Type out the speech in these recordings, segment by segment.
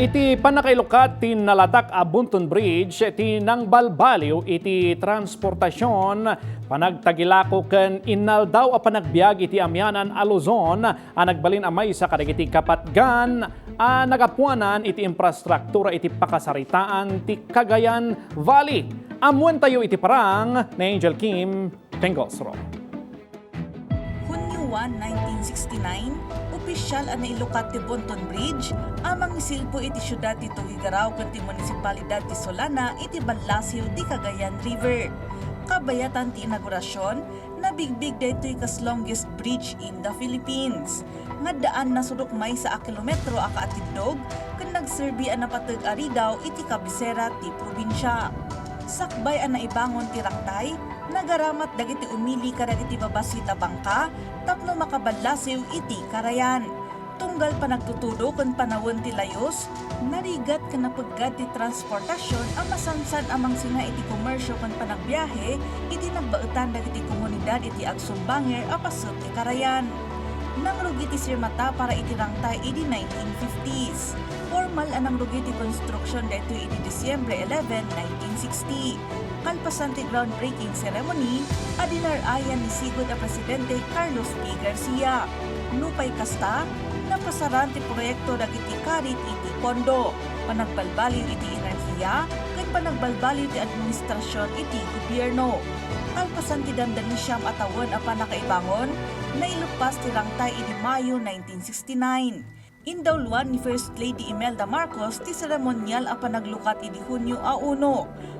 Iti panakailukat ti nalatak a Bunton Bridge ti nang balbaliw iti transportasyon panagtagilako ken innal daw a panagbiag iti amyanan a Luzon a nagbalin amay sa kadagiti kapatgan a nagapuanan iti infrastruktura iti pakasaritaan ti Cagayan Valley. Amuan tayo iti parang na Angel Kim Pengosro. Hunyo 1, 1969, opisyal ang nailukat ti Bunton Bridge, amang isilpo iti syudad ti Tugigaraw ken ti munisipalidad ti Solana iti Banlasio ti Cagayan River. Kabayatan ti inaugurasyon, nabigbig daytoy kas longest bridge in the Philippines. Nga daan na sudok may sa kilometro a kaatidog ken nagserbi a napateg ari daw iti kabisera ti probinsya. Sakbay ang naibangon ti Rangtay, nagaramat dagiti umili kadagiti babasita bangka, tapno makabalasiw iti Karayan. Tunggal pa nagtutudo kung panawon ti layos, narigat ka napagad ti transportasyon ang masansan amang singa iti komersyo kung panagbiyahe, iti nagbautan dagiti komunidad iti agsumbanger apasot ti Karayan. Nangrugi ti sirmata para iti Rangtay iti 1950s. Formal anang rugi ti construction dito iti Disyembre 11, 1960. Kalpasan ti groundbreaking ceremony, adinarayan ni sigod a Presidente Carlos P. Garcia. Nupay kasta, napasaran ti proyekto dagiti karit iti pondo, panagbalbaliw iti enerhiya, ken panagbalbaliw ti administrasyon iti gobyerno. Kalpasan ti dandani siyam atawon a panakaibangon, nailupas ti Rangtay iti Mayo 1969. Indawluan ni First Lady Imelda Marcos ti seremonyal a panaglukat iti Hunyo a 1.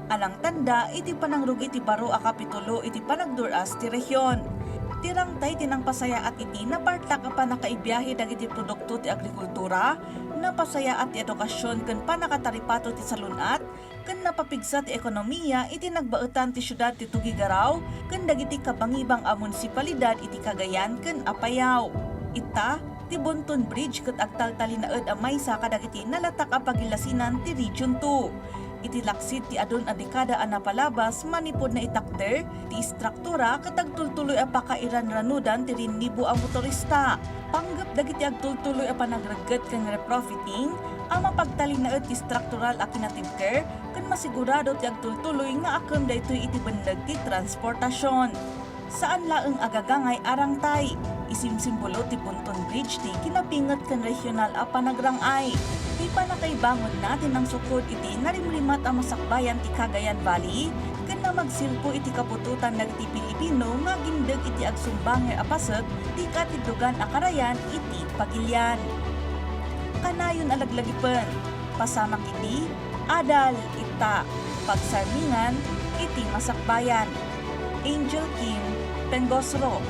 Alang tanda iti panangrugi ti baro a kapitulo iti panagduras ti rehiyon. Ti Rangtay tinang pasaya at iti napartak a panakaibiyahe dagiti produkto ti agrikultura, napasaya at ti edukasyon ken panakataripato ti salunat, ken napapigsa ti ekonomiya iti nagbautan ti syudad ti Tugigaraw ken dagiti kabangibang a munisipalidad iti Cagayan ken Apayao. Ita ti Bunton Bridge ket agtaltalinaed a maysa kadagiti nalatak a pagilasinan ti Region 2. Iti laksid ti adun a dekada a napalabas manipod na itakder ti istruktura ket agtultuloy a pakairan-ranudan ti rinnibo a motorista. Panggap dagiti agtultuloy a panagregget ken reprofiting a mapagtalinaed ti struktural a kinatibker ken masigurado ti agtultuloy nga akem daytoy iti bendag ti transportasyon. Saan laeng agagangay Arangtay, isimsimbolo ti Bunton Bridge ti kinapinget ken regional a panagrangay. Di pa nakaibangon natin ang sukod iti narimrimat ang masakbayan ti Cagayan Valley, ken na magsilpo iti kapututan dagiti Pilipino nga gindeg iti agsumbanger a paset ti katidlugan a Karayan iti Pagilian. Kanayon alaglagipen, pasamak iti adal ita pagsarmingan iti masakbayan. Angel Kim Pengosro.